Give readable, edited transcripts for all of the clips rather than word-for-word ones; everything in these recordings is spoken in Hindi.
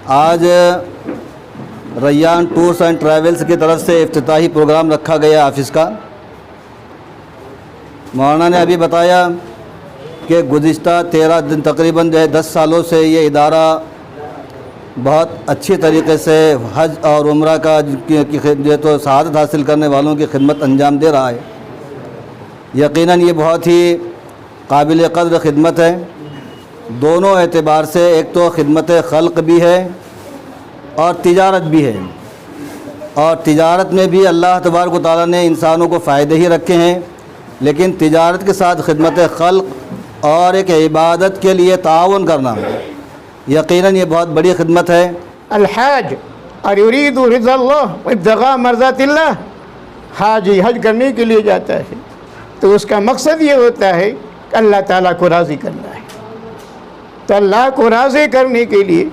आज रैयान टूर्स एंड ट्रैवल्स की तरफ से इफ्तिताही प्रोग्राम रखा गया ऑफ़िस का। मौलाना ने अभी बताया कि गुज़िश्ता 13 दिन तकरीबन 10 सालों से ये इदारा बहुत अच्छी तरीके से हज और उम्रा का जो तो शहादत हासिल करने वालों की खिदमत अंजाम दे रहा है। यकीनन ये बहुत ही काबिल क़द्र खिदमत है, दोनों एतबार से। एक तो खिदमत खल्क़ भी है और तिजारत भी है, और तिजारत में भी अल्लाह तबारक व तआला ने इंसानों को फ़ायदे ही रखे हैं, लेकिन तिजारत के साथ खिदमत खल्क़ और एक इबादत के लिए ताउन करना यकीनन ये बहुत बड़ी खिदमत है। अल-हज और युरीदु रिज़ल्लाह व इब्तिगा मर्ज़ातिल्लाह, हाजी हज करने के लिए जाता है तो उसका मकसद ये होता है कि अल्लाह ताला को राज़ी करना है। तो अल्लाह को राज़ी करने के लिए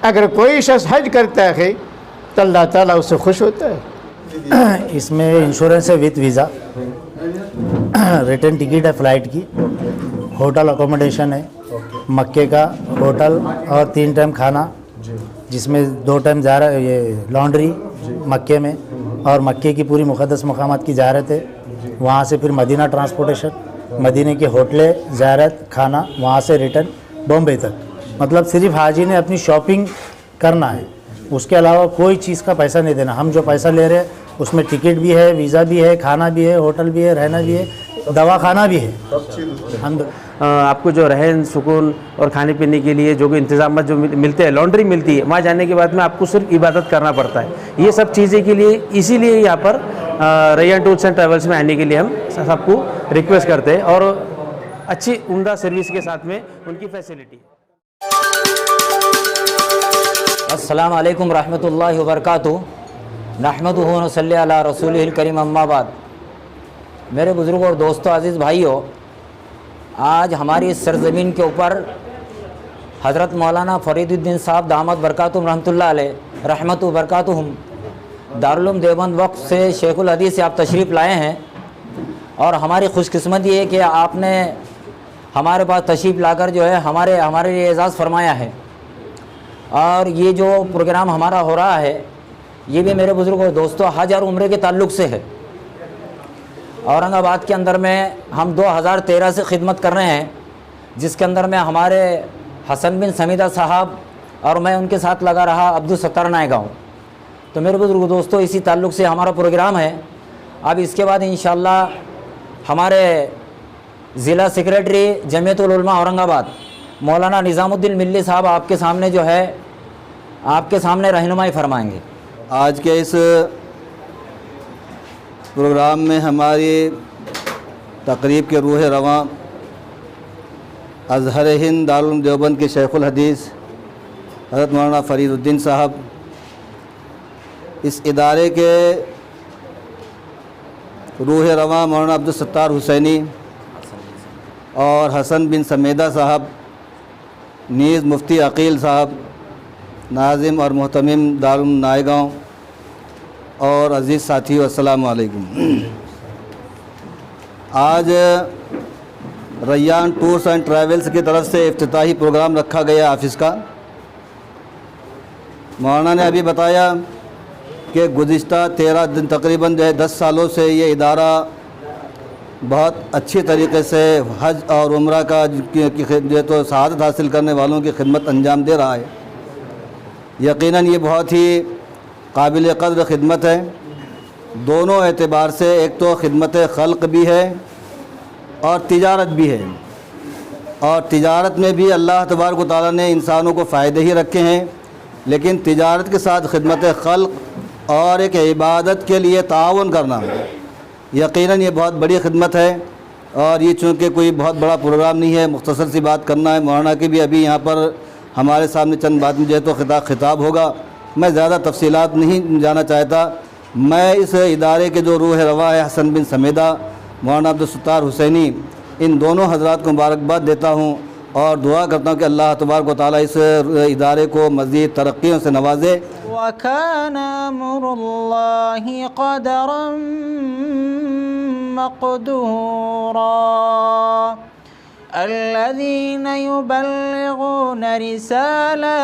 अगर कोई शख्स हज करता है तो अल्लाह ताला उससे खुश होता है। इसमें इंश्योरेंस है विद वीज़ा, रिटर्न टिकट है फ़्लाइट की, होटल अकोमोडेशन है, मक्के का होटल और 3 टाइम खाना, जिसमें 2 टाइम जा रहा है ये लॉन्ड्री मक्के में, और मक्के की पूरी मुक़द्दस मकामात की ज़ियारत है। वहाँ से फिर मदीना ट्रांसपोर्टेशन, मदीने के होटलें, ज़ियारत, खाना, वहाँ से रिटर्न बॉम्बे तक। मतलब सिर्फ हाजी ने अपनी शॉपिंग करना है, उसके अलावा कोई चीज़ का पैसा नहीं देना। हम जो पैसा ले रहे हैं उसमें टिकट भी है, वीज़ा भी है, खाना भी है, होटल भी है, रहना भी है, दवा खाना भी है। हम आपको जो रहन सुकून और खाने पीने के लिए जो भी इंतजाम जो मिलते हैं, लॉन्ड्री मिलती है, वहाँ जाने के बाद में आपको सिर्फ इबादत करना पड़ता है। ये सब चीज़ें के लिए इसीलिए यहाँ पर रैयान टूर्स एंड ट्रैवल्स में आने के लिए हम सबको रिक्वेस्ट करते हैं, और अच्छी उम्दा सर्विस के साथ में उनकी फैसिलिटी। अस्सलामु अलैकुम रहमतुल्लाहि व बरकातुहू, नहमदुहु व नसल्ली अला रसूलिहिल करीम, अम्मा बाद। मेरे बुज़ुर्गों और दोस्तों, अज़ीज़ भाइयों, आज हमारी इस सरज़मीन के ऊपर हज़रत मौलाना फ़रीदुद्दीन साहब दामद बरकातुहुम रहमतुल्लाह अलैह रहमतु बरकातुहुम दारुल उलूम देवबंद वक़्फ़ से शेखुल हदीस से आप तशरीफ़ लाए हैं, और हमारी खुशकिस्मती है कि आपने हमारे पास तशरीफ़ लाकर जो है हमारे लिए एज़ाज़ फरमाया है। और ये जो प्रोग्राम हमारा हो रहा है ये भी मेरे बुज़ुर्गों और दोस्तों हज और उम्रे के ताल्लुक़ से है। औरंगाबाद के अंदर में हम 2013 से ख़िदमत कर रहे हैं, जिसके अंदर में हमारे हसन बिन समीदा साहब और मैं उनके साथ लगा रहा अब्दुल सत्तार नायगांव। तो मेरे बुज़ुर्गों दोस्तों इसी ताल्लुक़ से हमारा प्रोग्राम है। अब इसके बाद इंशाअल्लाह हमारे ज़िला सेक्रेटरी जमीयतुल उलमा औरंगाबाद मौलाना निज़ामुद्दीन मिल्ली साहब आपके सामने जो है आपके सामने रहनुमाई फरमाएंगे। आज के इस प्रोग्राम में हमारी तकरीब के रूह रवां अज़हर हिंद दारुल उलूम देवबंद के शेखुल हदीस हज़रत मौलाना फ़रीदुद्दीन साहब, इस इदारे के रूह रवां मौलाना अब्दुल सत्तार हुसैनी और हसन बिन समीदा साहब, नीज़ मुफ्ती अकील साहब, नाज़िम और मोहतमिम दारुल नायगांव, और अज़ीज़ साथियों अस्सलामु अलैकुम। आज रैयान टूर्स एंड ट्रैवल्स की तरफ से इफ्तिताही प्रोग्राम रखा गया ऑफ़िस का। मौलाना ने अभी बताया कि गुज़िश्ता 13 दिन तकरीबन 10 सालों से ये इदारा बहुत अच्छी तरीके से हज और उम्रा का जो तो शहादत हासिल करने वालों की खिदमत अंजाम दे रहा है। यकीनन ये बहुत ही काबिल क़द्र खिदमत है, दोनों एतबार से। एक तो खिदमत खल्क़ भी है और तिजारत भी है, और तिजारत में भी अल्लाह तबारक व तआला ने इंसानों को फ़ायदे ही रखे हैं, लेकिन तिजारत के साथ खिदमत खल्क़ और एक इबादत के लिए ताउन करना यकीनन ये बहुत बड़ी खिदमत है। और ये चूँकि कोई बहुत बड़ा प्रोग्राम नहीं है, मुख्तसर सी बात करना है। मौलाना की भी अभी यहाँ पर हमारे सामने चंद बात में जो है तो खिताब होगा, मैं ज़्यादा तफसीलात नहीं जाना चाहता। मैं इस इदारे के जो रूह रवा है हसन बिन समीदा, मौलाना अब्दुल सत्तार हुसैनी, इन दोनों हज़रात को मुबारकबाद देता हूँ और दुआ करता हूँ कि अल्लाह तबारक व तआला इस इदारे को मज़ीद तरक्कियों से नवाजे। वकान अम्रुल्लाहि क़दरन मक़दूरा अल्लज़ीना युबल्लिगूना रिसालातिल्लाहि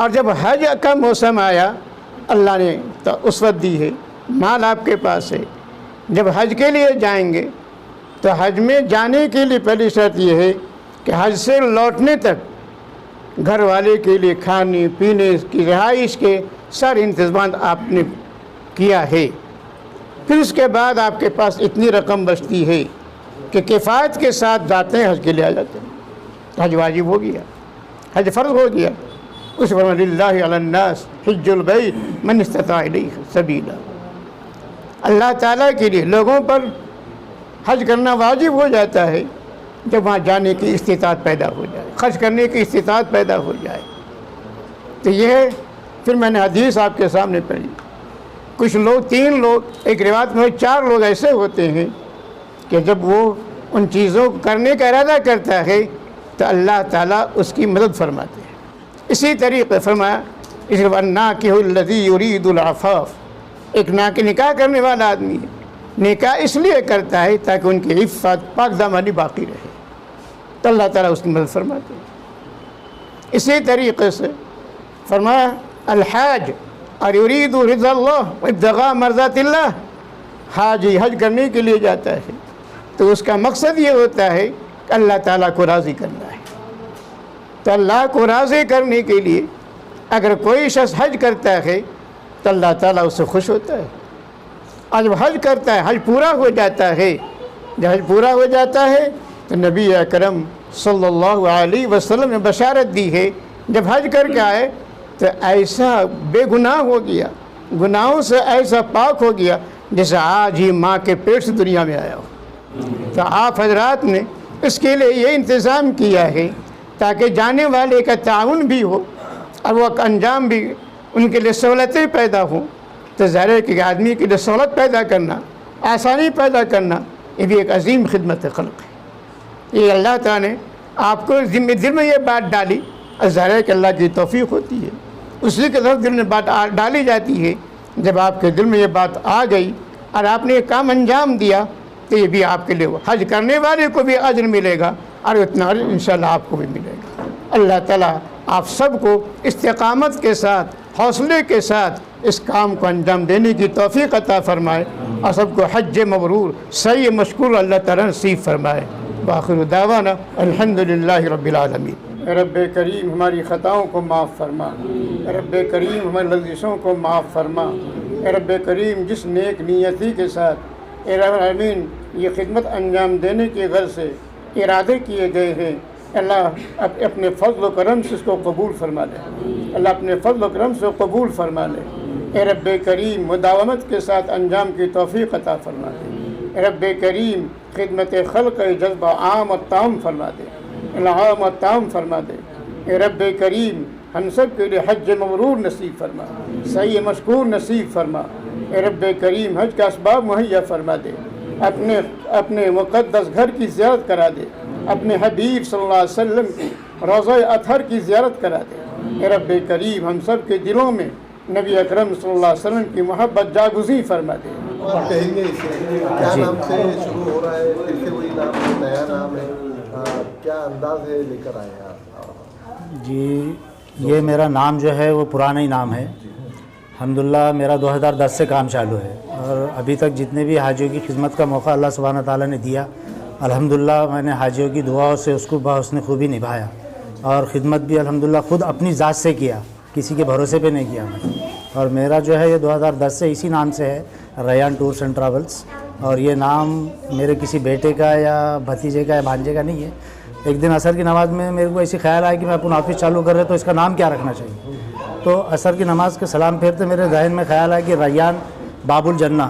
और जब हज का मौसम आया, अल्लाह ने तो उसवत दी है, माल आपके पास है, जब हज के लिए जाएंगे तो हज में जाने के लिए पहली शर्त यह है कि हज से लौटने तक घर वाले के लिए खाने पीने की रिहाइश के सारे इंतज़ाम आपने किया है। फिर उसके बाद आपके पास इतनी रकम बचती है कि किफ़ायत के साथ जाते हैं, हज के लिए आ जाते हैं, हज वाजिब हो गया, हज फ़र्ज़ हो गया। उस लिल्लाहि अलन्नास हिज्जुल बैत मन इस्तता इलैहि सबीला, अल्लाह ताला के लिए लोगों पर हज करना वाजिब हो जाता है जब वहाँ जाने की इस्तिताअत पैदा हो जाए, खर्च करने की इस्तिताअत पैदा हो जाए। तो यह फिर मैंने हदीस आपके सामने पढ़ी, कुछ लोग, 3 लोग, एक रिवायत में 4 लोग ऐसे होते हैं कि जब वो उन चीज़ों को करने का इरादा करता है तो अल्लाह ताला उसकी मदद फरमाते हैं। इसी तरीके फरमाया इस वन्ना कि हुल्लज़ी युरीदुल अफ़ाफ़, एक ना के निकाह करने वाला आदमी है, निकाह इसलिए करता है ताकि उनकी इफ़्फ़त पाकदामनी बाकी रहे, तो अल्लाह ताला उसकी मदद फरमाते हैं। इसी तरीके से फरमाया अल-हज और युरीदु रिज़ल्लाह व इब्तिगा मर्ज़ातिल्लाह, हाजी हज करने के लिए जाता है तो उसका मकसद ये होता है कि अल्लाह ताला को राज़ी करना है। तो अल्लाह को राज़ी करने के लिए अगर कोई शख्स हज करता है तो अल्लाह ताला उससे खुश होता है। और जब हज करता है, हज पूरा हो जाता है, जब हज पूरा हो जाता है तो नबी अकरम सल्लल्लाहु अलैहि वसल्लम ने बशारत दी है, जब हज करके आए तो ऐसा बेगुनाह हो गया, गुनाहों से ऐसा पाक हो गया जैसे आज ही माँ के पेट से दुनिया में आया हो। तो आप हजरात ने इसके लिए ये इंतज़ाम किया है ताकि जाने वाले का ताउन भी हो और वह अंजाम भी उनके लिए सहूलतें पैदा हों। तो ज़ाहिर है कि आदमी के लिए सहूलत पैदा करना, आसानी पैदा करना, ये भी एक अजीम खिदमत खल्क़ है। ये अल्लाह ताला ने आपको दिल में ये बात डाली, और ज़ाहिर है कि अल्लाह की तौफ़ीक़ होती है, उसी के तरफ दिल में बात डाली जाती है। जब आपके दिल में ये बात आ गई और आपने ये काम अंजाम दिया तो ये भी आपके लिए हज करने वाले को भी अज्र मिलेगा और उतना अज्र इंशाअल्लाह आपको भी मिलेगा। अल्लाह ताला आप सबको इस्तिक़ामत के साथ, हौसले के साथ इस काम को अंजाम देने की तौफ़ीक़ अता फ़रमाए और सबको हज मबरूर सही मशकूर अल्लाह ताला नसीब फ़रमाए। बाखिर दावाना अल्हम्दुलिल्लाहि रब्बिल आलमीन। रब्बे करीम हमारी ख़ताओं को माफ़ फरमा, रब्बे करीम हमारी लज़िशों को माफ़ फरमा। रब्बे करीम जिस नेक नियति के साथ आमीन ये खिदमत अंजाम देने के गर्ज़ से इरादे किए गए हैं, अल्लाह अपने फ़ज़ल व करम से इसको कबूल फरमा ले, अल्लाह अपने फ़ज़ल व करम से कबूल फरमा ले। रब्बे करीम मुदावमत के साथ अंजाम की तौफ़ीक़ अता फरमा दे। रब्बे करीम खिदमत खल्क़ जज्बा आम और ताम फरमा दे, आम और ताम फरमा दे। रब्बे करीम हम सब के लिए हज मबरूर नसीब फरमा, सही मशकूर नसीब फरमा। रब्बे करीम हज का असबाब मुहैया फरमा दे, अपने मुक़द्दस घर की ज़ियारत करा दे, अपने हबीब सल्लल्लाहु अलैहि वसल्लम की रोज़ा अतहर की ज़ियारत करा दे। रब्बे करीम हम सब के दिलों में नबी अकरम सल्लल्लाहु अलैहि वसल्लम की मोहब्बत जागुज़ी फरमा दे। कहेंगे क्या नाम से शुरू हो रहा है, फिर से वही नाम है, नया नाम है, क्या अंदाज है लेकर आए आप? जी, ये मेरा नाम जो है वो पुराना ही नाम है। अल्हम्दुलिल्लाह मेरा 2010 से काम चालू है और अभी तक जितने भी हाजियों की खिदमत का मौका अल्लाह सुब्हान ताला ने दिया, अल्हम्दुलिल्लाह मैंने हाजियों की दुआओं से उसको बहुस्न खूबी निभाया और ख़िदमत भी अल्हम्दुलिल्लाह ख़ुद अपनी ज़ात से किया, किसी के भरोसे पे नहीं किया मैं। और मेरा जो है ये 2010 से इसी नाम से है, रैयान टूर्स एंड ट्रैवल्स। और ये नाम मेरे किसी बेटे का या भतीजे का या भांजे का नहीं है। एक दिन असर की नमाज़ में मेरे को ऐसी ख्याल आया कि मैं अपना ऑफिस चालू कर रहे तो इसका नाम क्या रखना चाहिए। तो असर की नमाज़ के सलाम फेरते मेरे जहन में ख्याल आया कि रैयान बाबुल जन्ना,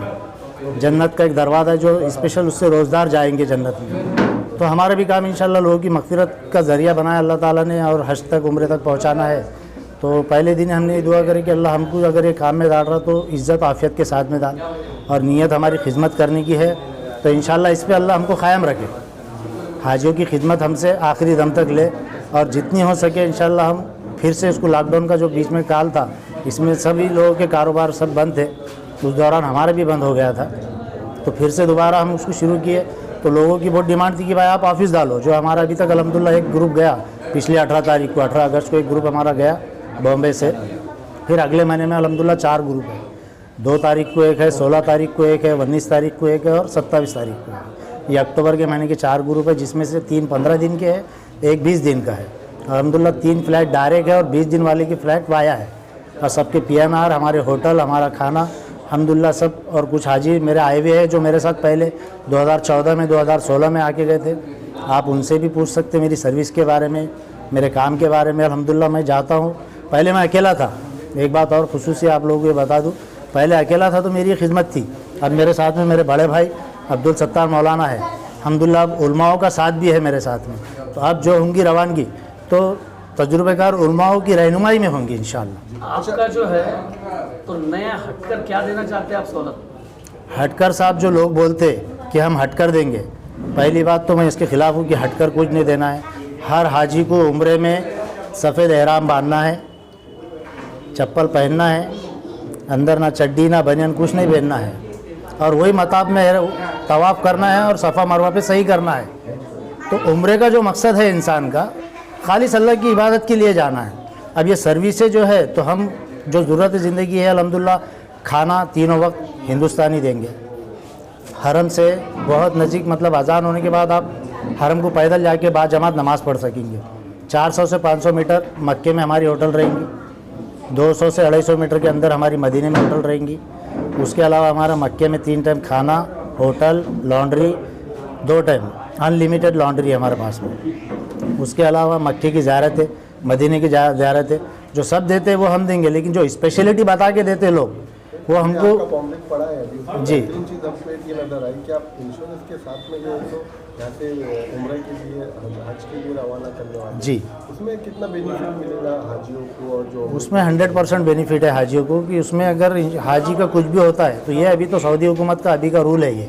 जन्नत का एक दरवाज़ा है जो स्पेशल उससे रोज़दार जाएंगे जन्नत में। तो हमारा भी काम इंशाअल्लाह लोगों की मग़फ़िरत का ज़रिया बनाया अल्लाह ताला ने और हज तक उम्र तक पहुँचाना है। तो पहले दिन हमने ये दुआ करी कि अल्लाह हमको अगर ये काम में डाल रहा तो इज़्ज़त आफ़ियत के साथ में डाल, और नीयत हमारी खिदमत करने की है तो इंशाअल्लाह इस पे अल्लाह हमको क़ायम रखे। हाजियों की खिदमत हमसे आखिरी दम तक ले, और जितनी हो सके इंशाअल्लाह हम फिर से इसको लॉकडाउन का जो बीच में काल था इसमें सभी लोगों के कारोबार सब बंद थे, उस दौरान हमारा भी बंद हो गया था, तो फिर से दोबारा हम उसको शुरू किए। तो लोगों की बहुत डिमांड थी कि भाई आप ऑफिस डालो, जो हमारा अभी तक अल्हम्दुलिल्लाह एक ग्रुप गया पिछले 18 तारीख को, 18 अगस्त को एक ग्रुप हमारा गया बॉम्बे से। फिर अगले महीने में अल्हम्दुलिल्लाह 4 ग्रुप है, 2 तारीख को एक है, 16 तारीख को एक है, 19 तारीख को एक है और 27 तारीख को है। ये अक्टूबर के महीने के 4 ग्रुप है, जिसमें से 3 15 दिन के है, एक 20 दिन का है। अल्हम्दुलिल्लाह 3 फ्लाइट डायरेक्ट है और 20 दिन वाले की फ़्लाइट वाया है, और सबके PNR, हमारे होटल, हमारा खाना अल्हम्दुलिल्लाह सब। और कुछ हाजी मेरे आए हुए हैं जो मेरे साथ पहले 2014 में 2016 में आके गए थे, आप उनसे भी पूछ सकते मेरी सर्विस के बारे में, मेरे काम के बारे में। अल्हम्दुलिल्लाह मैं जाता हूँ, पहले मैं अकेला था, एक बात और खुसूसी आप लोगों को बता दूँ, पहले अकेला था तो मेरी खिदमत थी, अब मेरे साथ में मेरे बड़े भाई अब्दुल सत्तार मौलाना है, अल्हम्दुलिल्लाह अब उलमाओं का साथ भी है मेरे साथ में। तो अब जो होंगी रवानगी तो तजुर्बेकार उलमाओं की रहनुमाई में होंगी इंशाअल्लाह। आपका जो है तो नया हटकर क्या देना चाहते हैं आप सहूलत? हटकर साहब जो लोग बोलते कि हम हटकर देंगे, पहली बात तो मैं इसके ख़िलाफ़ हूँ कि हटकर कुछ नहीं देना है। हर हाजी को उम्रे में सफ़ेद एहराम बांधना है, चप्पल पहनना है, अंदर ना चड्डी ना बनियान कुछ नहीं पहनना है, और वही मताब में तवाफ़ करना है और सफ़ा मरवा पे सही करना है। तो उम्रे का जो मकसद है इंसान का खालिस अल्लाह की इबादत के लिए जाना है। अब ये सर्विसेज जो है तो हम जो ज़रूरत ज़िंदगी है अल्हम्दुलिल्लाह खाना तीनों वक्त हिंदुस्तानी देंगे, हरम से बहुत नज़दीक, मतलब अजान होने के बाद आप हरम को पैदल जाके बाद जमात नमाज़ पढ़ सकेंगे। 400 से 500 मीटर मक्के में हमारी होटल रहेंगी, 200 से 250 मीटर के अंदर हमारी मदीने में होटल रहेंगी। उसके अलावा हमारा मक्के में 3 टाइम खाना, hotel, laundry, 2 time unlimited laundry है हमारे पास में। उसके अलावा मक्के की ज़ियारत है, मदीने की ज़ियारत है, जो सब देते हैं वो हम देंगे, लेकिन जो स्पेशलिटी बता के देते लोग वो हमको पड़ा है अभी। जी। 3 चीज़ हमको ये नजर आई कि आप इंश्योरेंस के साथ में जो है तो यहाँ से उम्रे के लिए, हज के लिए रवाना करने वाले, जी, उसमें कितना बेनिफिट मिलेगा हाजियों को? और जो उसमें 100% बेनिफिट है हाजियों को कि उसमें अगर हाजी का कुछ भी होता है तो ये अभी तो सऊदी हुकूमत का अभी का रूल है ये।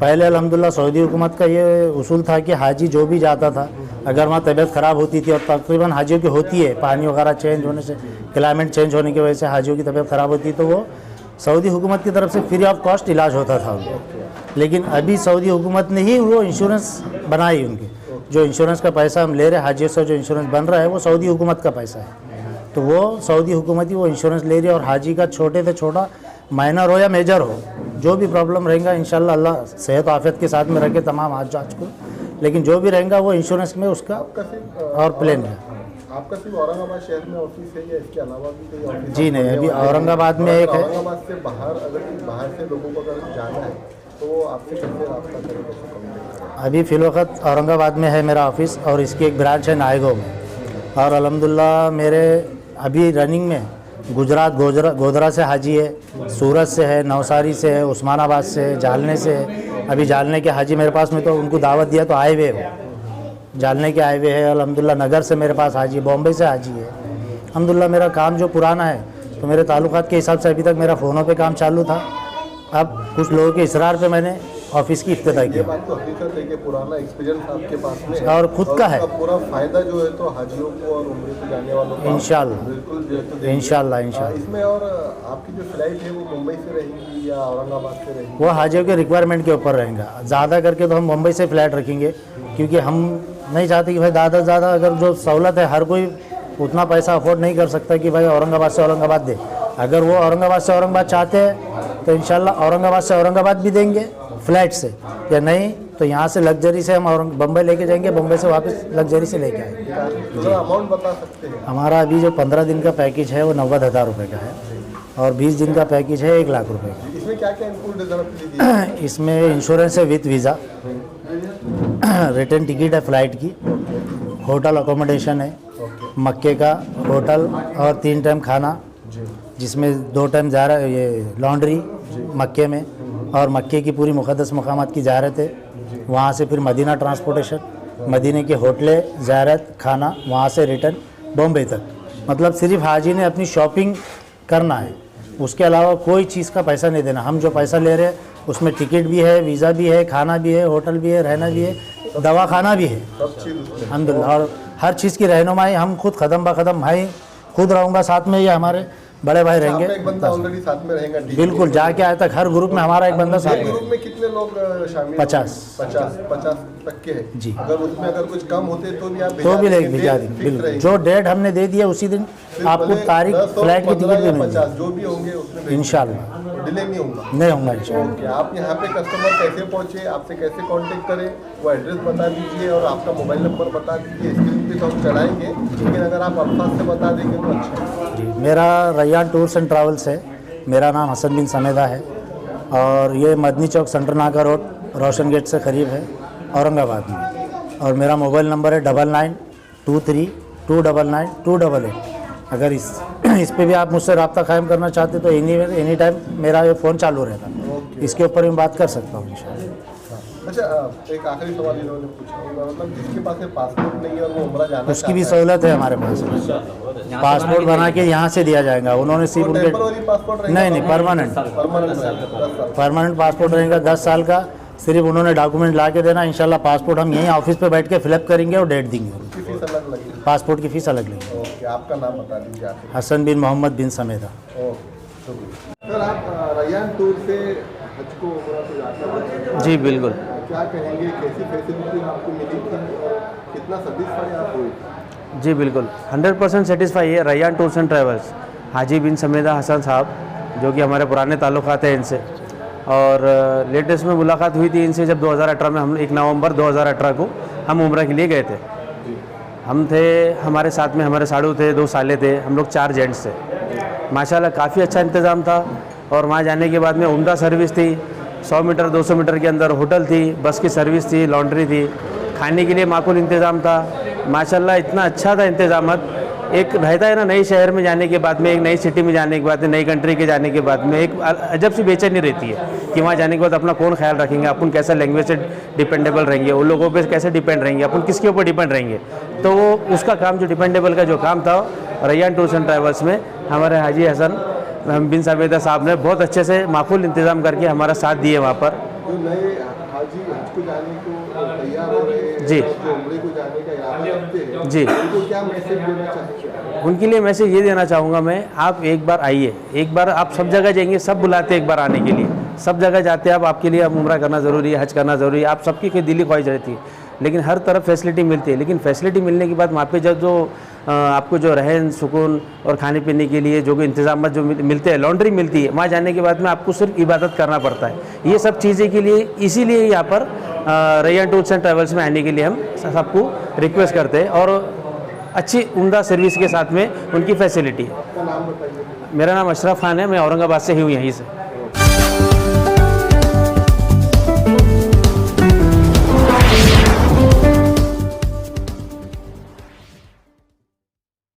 पहले अल्हम्दुलिल्लाह सऊदी हुकूमत का ये उसूल था कि हाजी जो भी जाता था, अगर वहाँ तबीयत ख़राब होती थी, और तकरीबन हाजियों की होती है, पानी वगैरह चेंज होने से, क्लाइमेट चेंज होने की वजह से हाजियों की तबीयत ख़राब होती, तो वो सऊदी हुकूमत की तरफ से फ्री ऑफ कॉस्ट इलाज होता था उनको। लेकिन अभी सऊदी हुकूमत ने ही वो इंश्योरेंस बनाई उनकी, जो इंश्योरेंस का पैसा हम ले रहे हैं हाजियों से, जो इंश्योरेंस बन रहा है वो सऊदी हुकूमत का पैसा है, तो वो सऊदी हुकूमत ही वो इंश्योरेंस ले रही है। और हाजी का छोटे से छोटा माइनर हो या मेजर हो, जो भी प्रॉब्लम रहेगा इंशाल्लाह अल्लाह सेहत आफियत के साथ में रखे तमाम हाज को, लेकिन जो भी रहेगा वो इंश्योरेंस में उसका और प्लेन है। आपका सिर्फ औरंगाबाद शहर में ऑफिस है या इसके अलावा भी कोई ऑफिस? जी नहीं, अभी औरंगाबाद में एक है। औरंगाबाद से बाहर बाहर से लोगों को अगर जाना है तो आपसे कैसे रब्ता करेंगे? अभी फ़िलवक़्त औरंगाबाद में है मेरा ऑफ़िस, और इसकी एक ब्रांच है नायगो में, और अल्हम्दुलिल्लाह मेरे अभी रनिंग में गुजरात गोधरा से हाजी है, सूरत से है, नवसारी से है, उस्मानाबाद से है, जालने से है। अभी जालने के हाजी मेरे पास में, तो उनको दावत दिया तो आए हुए हो, जालने के आए हुए हैं। अल्हम्दुलिल्लाह नगर से मेरे पास हाजी है, बॉम्बे से हाजी है। अल्हम्दुलिल्लाह मेरा काम जो पुराना है तो मेरे ताल्लुकात के हिसाब से अभी तक मेरा फ़ोनों पे काम चालू था, अब कुछ लोगों के इसरार पे मैंने ऑफिस की इफ्तिताह किया। बात तो हकीकत है कि पुराना एक्सपीरियंस आपके पास में और खुद का है, पूरा फ़ायदा जो है तो हाजियों को और उम्रे को जाने वालों को इंशाअल्लाह बिल्कुल जो है तो देंगे। इंशाअल्लाह। इसमें और आपकी जो फ्लाइट है वो मुंबई से रहेगी या औरंगाबाद से रहेगी? वो हाजियों के रिक्वायरमेंट के ऊपर रहेगा, ज़्यादा करके तो हम मुंबई से फ़्लाइट रखेंगे, क्योंकि हम नहीं चाहते कि भाई ज़्यादा से ज़्यादा अगर जो सहूलत है, हर कोई उतना पैसा अफोर्ड नहीं कर सकता कि भाई औरंगाबाद से औरंगाबाद दे। अगर वो औरंगाबाद से औरंगाबाद चाहते हैं तो इंशाल्लाह औरंगाबाद से औरंगाबाद भी देंगे फ़्लाइट से, या नहीं तो यहाँ से लग्जरी से हम बम्बई लेके जाएंगे, बम्बई से वापस लग्जरी से लेके आएंगे। थोड़ा अमाउंट बता सकते हैं? हमारा अभी जो 15 दिन का पैकेज है वो 90,000 रुपये का है, और 20 दिन का पैकेज है 1 लाख रुपये का। इसमें क्या क्या इंक्लूड है ज़रा प्लीज दीजिए। इसमें इंश्योरेंस है विथ वीज़ा, रिटर्न टिकट है फ़्लाइट की, होटल अकोमोडेशन है, मक्के का होटल और 3 टाइम खाना, जिसमें 2 टाइम ये लॉन्ड्री मक्के में, और मक्के की पूरी मुक़द्दस मकामात की ज़ियारत है। वहाँ से फिर मदीना ट्रांसपोर्टेशन, मदीने के होटलें, ज़ियारत, खाना, वहाँ से रिटर्न बॉम्बे तक। मतलब सिर्फ हाजी ने अपनी शॉपिंग करना है, उसके अलावा कोई चीज़ का पैसा नहीं देना। हम जो पैसा ले रहे हैं उसमें टिकट भी है, वीज़ा भी है, खाना भी है, होटल भी है, रहना भी है, दवाखाना भी है, अल्हम्दुलिल्लाह। और हर चीज़ की रहनुमाई हम खुद कदम ब कदम, भाई खुद रहूँगा साथ में, या हमारे बड़े भाई रहेंगे, एक बंदा ऑलरेडी साथ में रहेगा। बिल्कुल जाके आए तक हर ग्रुप में हमारा एक बंदा साथ में। ग्रुप में कितने लोग शामिल? 50 तक के हैं जी। अगर उसमें अगर कुछ कम होते तो भी आप तो भी भिजा देंगे, बिल्कुल। जो डेट हमने दे दिया उसी दिन आपको तारीख, फ्लाइट की टिकट भी मिल 50 जो भी होंगे उसमें इंशाल्लाह, डिले नहीं होगा। नहीं होगा इंशाल्लाह। ओके, आप यहाँ पे कस्टमर कैसे पहुँचे, आपसे कैसे कांटेक्ट करें, वो एड्रेस बता दीजिए और आपका मोबाइल नंबर बता दीजिए। स्क्रीन पे तो हम चलाएंगे, लेकिन अगर आप अल्फाज से बता देंगे तो अच्छा जी। मेरा रैयान टूर्स एंड ट्रैवल्स है, मेरा नाम हसन बिन समेदा है, और ये मदनी चौक सेंटर नाका रोड रोशन गेट से करीब है, औरंगाबाद में। और मेरा मोबाइल नंबर है 9923299288। अगर इस पे भी आप मुझसे रब्ता कायम करना चाहते तो एनी टाइम मेरा ये फ़ोन चालू रहेगा, इसके ऊपर मैं बात कर सकता हूँ इंशाल्लाह। अच्छा, एक आखिरी सवाल इन्होंने पूछा होगा, मतलब जिसके पास में पासपोर्ट नहीं है और वो उम्रा जाना उसकी भी सहूलत है हमारे पास। पासपोर्ट बना के यहाँ से दिया जाएगा, उन्होंने सिर्फ उनके पासपोर्ट नहीं परमानेंट पासपोर्ट रहेगा 10 साल का। सिर्फ उन्होंने डॉक्यूमेंट ला के देना, इंशाल्लाह पासपोर्ट हम यहीं ऑफिस पे बैठ के फिलअप करेंगे और डेट देंगे। फीस अलग लगेगी? पासपोर्ट की फ़ीस अलग लगेगी। ओके, आपका नाम बता दीजिए आप। हसन बिन मोहम्मद बिन समेदा। सर, आप रैयान टूर से हज को उम्रा को जाते हैं, जी बिल्कुल। क्या कहेंगे, कैसी फैसिलिटी आपको मिली थी और कितना सेटिस्फाई आप हुए? जी बिल्कुल, 100% सेटिस्फाई है रैयान टूर्स एंड ट्रैवल्स, हाजी बिन समेदा हसन साहब, जो कि हमारे पुराने ताल्लुकात हैं इनसे। और लेटेस्ट में मुलाकात हुई थी इनसे जब 2018 में हम 1 नवंबर 2018 को हम उम्रा के लिए गए थे। हम थे, हमारे साथ में हमारे साड़ू थे, 2 साले थे, हम लोग 4 जेंट्स थे। माशाल्लाह काफ़ी अच्छा इंतज़ाम था। और वहाँ जाने के बाद में उम्दा सर्विस थी, 100 मीटर 200 मीटर के अंदर होटल थी, बस की सर्विस थी, लॉन्ड्री थी, खाने के लिए माकूल इंतज़ाम था। माशाल्लाह इतना अच्छा था इंतज़ामत। एक रहता है ना, नई शहर में जाने के बाद में, एक नई सिटी में जाने के बाद में, नई कंट्री के जाने के बाद में एक अजब सी बेचैनी रहती है कि वहाँ जाने के बाद अपना कौन ख्याल रखेंगे, अपन कैसा लैंग्वेज से डिपेंडेबल रहेंगे, उन लोगों पे कैसे डिपेंड रहेंगे, अपन किसके ऊपर डिपेंड रहेंगे। तो वो उसका काम, जो डिपेंडेबल का जो काम था, रैयान टूर्स एंड ट्रैवल्स में हमारे हाजी हसन बिन समेदा साहब ने बहुत अच्छे से माकूल इंतज़ाम करके हमारा साथ दिए। वहाँ पर जो नए हाजी हज को जाने को तैयार हो रहे हैं, जी, जो उम्रे को जाने का इरादा रखते हैं, जी, उनको क्या मैसेज देना चाहेंगे? उनके लिए मैसेज ये देना चाहूँगा मैं, आप एक बार आइए, एक बार आप सब जगह जाएंगे, सब बुलाते हैं एक बार आने के लिए, सब जगह जाते हैं आप, आपके लिए अब उम्रा करना ज़रूरी है, हज करना ज़रूरी है, आप सबकी कोई दिली ख्वाहिश रहती है, लेकिन हर तरफ फैसिलिटी मिलती है। लेकिन फैसिलिटी मिलने के बाद वहाँ पे जब जो आपको जो रहन सुकून और खाने पीने के लिए जो इंतजाम जो मिलते हैं, लॉन्ड्री मिलती है, वहाँ जाने के बाद में आपको सिर्फ इबादत करना पड़ता है। ये सब चीज़ें के लिए, इसीलिए यहाँ पर रैयान टूर्स एंड ट्रैवल्स में आने के लिए हम सबको रिक्वेस्ट करते हैं, और अच्छी उम्दा सर्विस के साथ में उनकी फैसिलिटी है। मेरा नाम अशरफ खान है, मैं औरंगाबाद से ही हूँ, यहीं से।